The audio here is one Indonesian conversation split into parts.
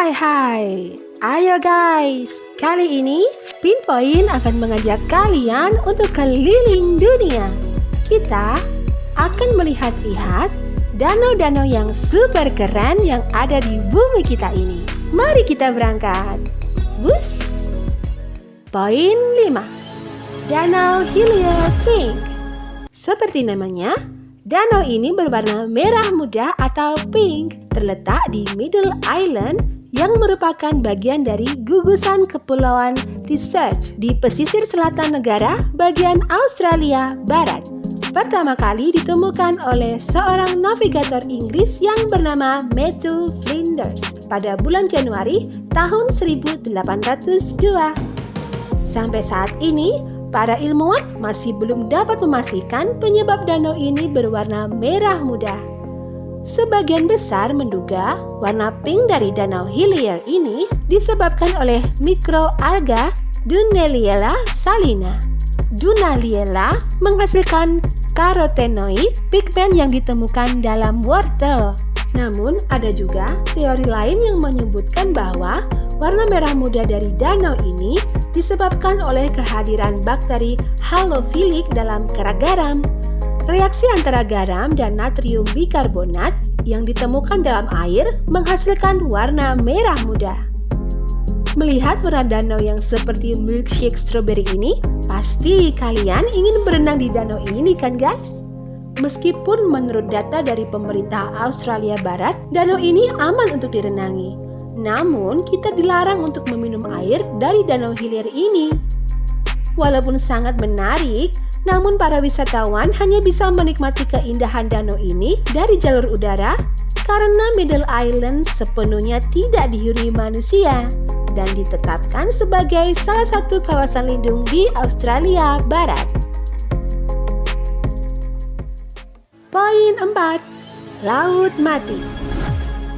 Hai, ayo guys, kali ini Pinpoint akan mengajak kalian untuk keliling dunia. Kita akan melihat-lihat danau-danau yang super keren yang ada di bumi kita ini. Mari kita berangkat. Bus. Poin 5. Danau Hillier Pink. Seperti namanya, danau ini berwarna merah muda atau pink, terletak di Middle Island yang merupakan bagian dari gugusan Kepulauan Research di pesisir selatan negara bagian Australia Barat. Pertama kali ditemukan oleh seorang navigator Inggris yang bernama Matthew Flinders pada bulan Januari tahun 1802. Sampai saat ini, para ilmuwan masih belum dapat memastikan penyebab danau ini berwarna merah muda. Sebagian besar menduga warna pink dari danau Hillier ini disebabkan oleh mikroalga Dunaliella salina. Dunaliella menghasilkan karotenoid pigmen yang ditemukan dalam wortel. Namun ada juga teori lain yang menyebutkan bahwa warna merah muda dari danau ini disebabkan oleh kehadiran bakteri halofilik dalam kerak garam. Reaksi antara garam dan natrium bikarbonat yang ditemukan dalam air menghasilkan warna merah muda. Melihat warna danau yang seperti milkshake strawberry ini, pasti kalian ingin berenang di danau ini kan guys? Meskipun menurut data dari pemerintah Australia Barat, danau ini aman untuk direnangi. Namun, kita dilarang untuk meminum air dari danau Hillier ini. Walaupun sangat menarik, namun para wisatawan hanya bisa menikmati keindahan danau ini dari jalur udara karena Middle Island sepenuhnya tidak dihuni manusia dan ditetapkan sebagai salah satu kawasan lindung di Australia Barat. Poin 4. Laut Mati.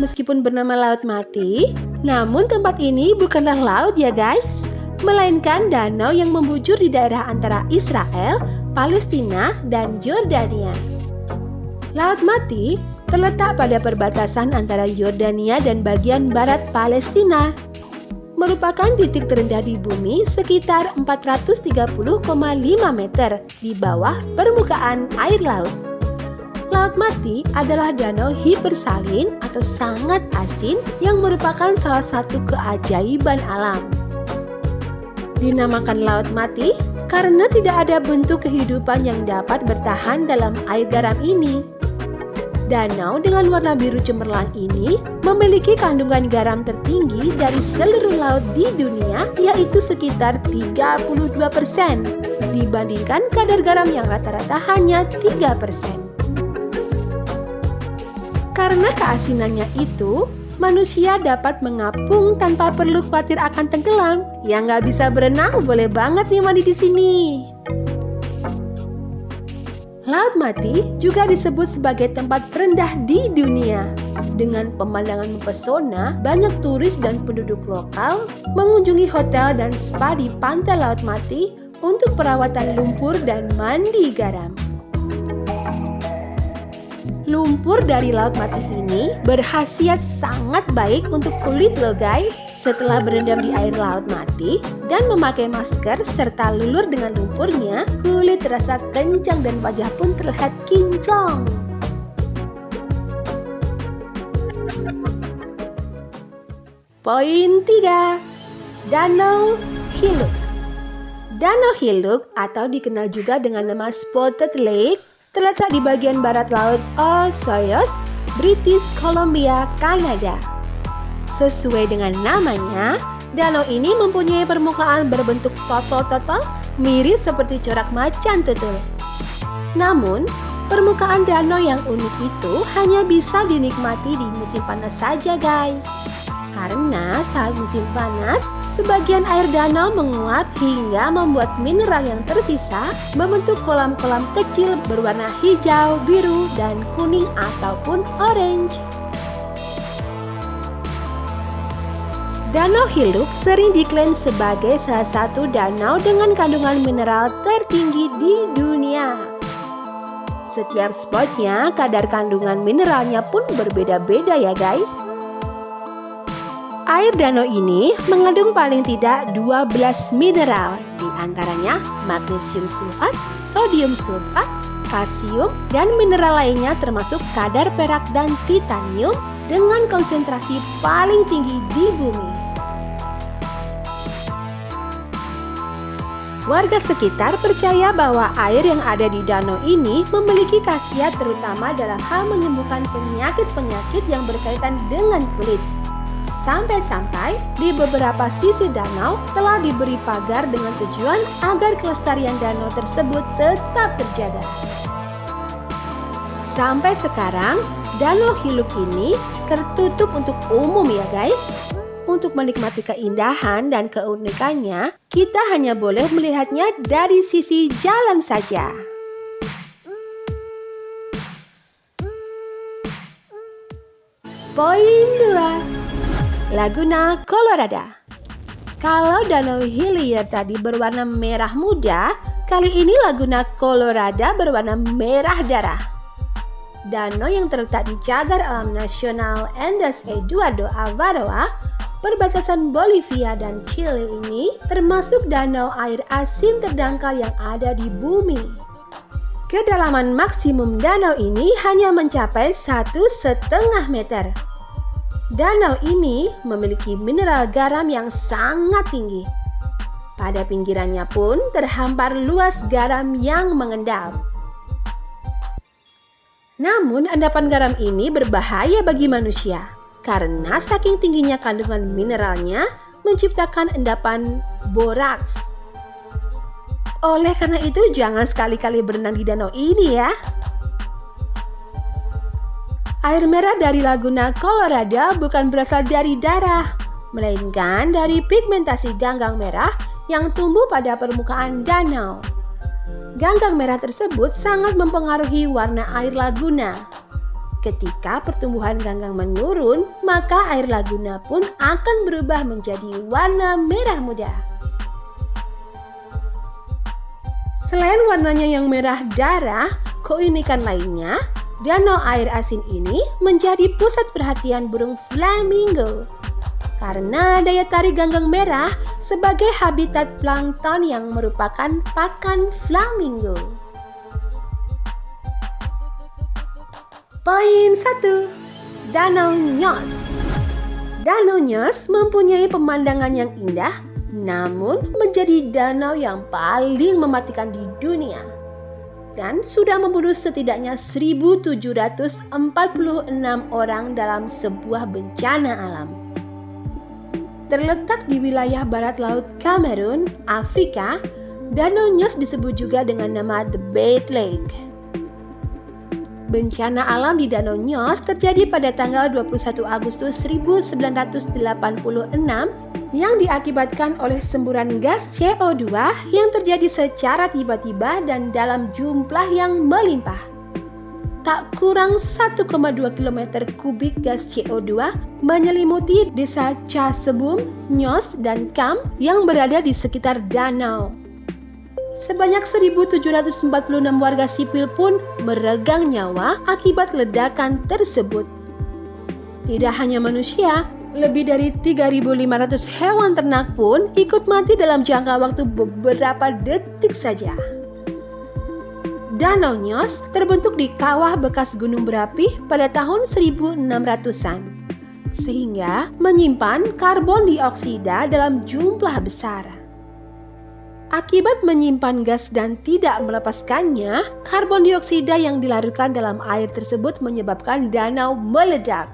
Meskipun bernama Laut Mati, namun tempat ini bukanlah laut ya guys, melainkan danau yang membujur di daerah antara Israel, Palestina, dan Yordania. Laut Mati terletak pada perbatasan antara Yordania dan bagian barat Palestina. Merupakan titik terendah di bumi sekitar 430,5 meter di bawah permukaan air laut. Laut Mati adalah danau hipersalin atau sangat asin yang merupakan salah satu keajaiban alam. Dinamakan Laut Mati karena tidak ada bentuk kehidupan yang dapat bertahan dalam air garam ini. Danau dengan warna biru cemerlang ini memiliki kandungan garam tertinggi dari seluruh laut di dunia, yaitu sekitar 32% dibandingkan kadar garam yang rata-rata hanya 3%. Karena keasinannya itu, manusia dapat mengapung tanpa perlu khawatir akan tenggelam. Yang nggak bisa berenang boleh banget nih mandi di sini. Laut Mati juga disebut sebagai tempat terendah di dunia. Dengan pemandangan mempesona, banyak turis dan penduduk lokal mengunjungi hotel dan spa di pantai Laut Mati untuk perawatan lumpur dan mandi garam. Lumpur dari Laut Mati ini berkhasiat sangat baik untuk kulit loh guys. Setelah berendam di air Laut Mati dan memakai masker serta lulur dengan lumpurnya, kulit terasa kencang dan wajah pun terlihat kinclong. Poin 3. Danau Hillock. Danau Hillock atau dikenal juga dengan nama Spotted Lake terletak di bagian barat laut Osoyoos, British Columbia, Kanada. Sesuai dengan namanya, danau ini mempunyai permukaan berbentuk totol-totol mirip seperti corak macan tutul. Namun, permukaan danau yang unik itu hanya bisa dinikmati di musim panas saja guys. Karena saat musim panas, sebagian air danau menguap hingga membuat mineral yang tersisa membentuk kolam-kolam kecil berwarna hijau, biru, dan kuning ataupun orange. Danau Hillock sering diklaim sebagai salah satu danau dengan kandungan mineral tertinggi di dunia. Setiap spotnya kadar kandungan mineralnya pun berbeda-beda ya guys. Air danau ini mengandung paling tidak 12 mineral, di antaranya magnesium sulfat, sodium sulfat, kalsium, dan mineral lainnya termasuk kadar perak dan titanium dengan konsentrasi paling tinggi di bumi. Warga sekitar percaya bahwa air yang ada di danau ini memiliki khasiat terutama dalam hal menyembuhkan penyakit-penyakit yang berkaitan dengan kulit. Sampai-sampai di beberapa sisi danau telah diberi pagar dengan tujuan agar kelestarian danau tersebut tetap terjaga. Sampai sekarang, Danau Hiluk ini tertutup untuk umum ya guys. Untuk menikmati keindahan dan keunikannya, kita hanya boleh melihatnya dari sisi jalan saja. Poin 2. Laguna Colorado. Kalau Danau Hillier tadi berwarna merah muda, kali ini Laguna Colorado berwarna merah darah. Danau yang terletak di Cagar Alam Nasional Andes Eduardo Avaroa, perbatasan Bolivia dan Chile ini termasuk danau air asin terdangkal yang ada di bumi. Kedalaman maksimum danau ini hanya mencapai 1,5 meter. Danau ini memiliki mineral garam yang sangat tinggi. Pada pinggirannya pun terhampar luas garam yang mengendap. Namun endapan garam ini berbahaya bagi manusia karena saking tingginya kandungan mineralnya menciptakan endapan boraks. Oleh karena itu jangan sekali-kali berenang di danau ini ya. Air merah dari Laguna Colorado bukan berasal dari darah, melainkan dari pigmentasi ganggang merah yang tumbuh pada permukaan danau. Ganggang merah tersebut sangat mempengaruhi warna air laguna. Ketika pertumbuhan ganggang menurun, maka air laguna pun akan berubah menjadi warna merah muda. Selain warnanya yang merah darah, keunikan lainnya, danau air asin ini menjadi pusat perhatian burung flamingo. Karena daya tarik ganggang merah sebagai habitat plankton yang merupakan pakan flamingo. Poin 1. Danau Nyos. Danau Nyos mempunyai pemandangan yang indah, namun menjadi danau yang paling mematikan di dunia dan sudah membunuh setidaknya 1.746 orang dalam sebuah bencana alam. Terletak di wilayah barat laut Kamerun, Afrika, Danau Nyos disebut juga dengan nama The Bait Lake. Bencana alam di Danau Nyos terjadi pada tanggal 21 Agustus 1986 yang diakibatkan oleh semburan gas CO2 yang terjadi secara tiba-tiba dan dalam jumlah yang melimpah. Tak kurang 1,2 km kubik gas CO2 menyelimuti desa Chasebum, Nyos, dan Kam yang berada di sekitar danau. Sebanyak 1.746 warga sipil pun meregang nyawa akibat ledakan tersebut. Tidak hanya manusia, lebih dari 3.500 hewan ternak pun ikut mati dalam jangka waktu beberapa detik saja. Danau Nyos terbentuk di kawah bekas gunung berapi pada tahun 1600-an, sehingga menyimpan karbon dioksida dalam jumlah besar. Akibat menyimpan gas dan tidak melepaskannya, karbon dioksida yang dilarutkan dalam air tersebut menyebabkan danau meledak.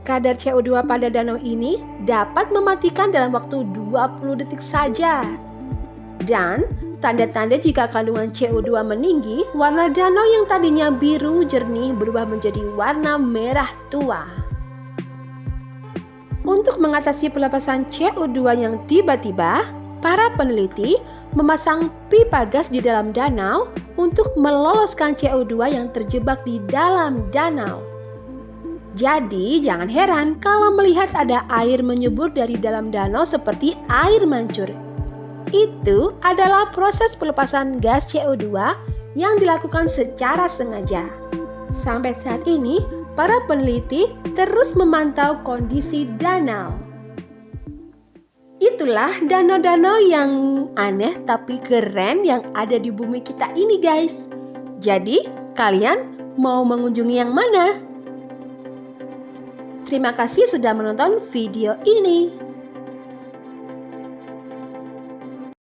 Kadar CO2 pada danau ini dapat mematikan dalam waktu 20 detik saja. Dan tanda-tanda jika kandungan CO2 meninggi, warna danau yang tadinya biru jernih berubah menjadi warna merah tua. Untuk mengatasi pelepasan CO2 yang tiba-tiba, para peneliti memasang pipa gas di dalam danau untuk meloloskan CO2 yang terjebak di dalam danau. Jadi jangan heran kalau melihat ada air menyembur dari dalam danau seperti air mancur. Itu adalah proses pelepasan gas CO2 yang dilakukan secara sengaja. Sampai saat ini, para peneliti terus memantau kondisi danau. Itulah danau-danau yang aneh tapi keren yang ada di bumi kita ini, guys. Jadi, kalian mau mengunjungi yang mana? Terima kasih sudah menonton video ini.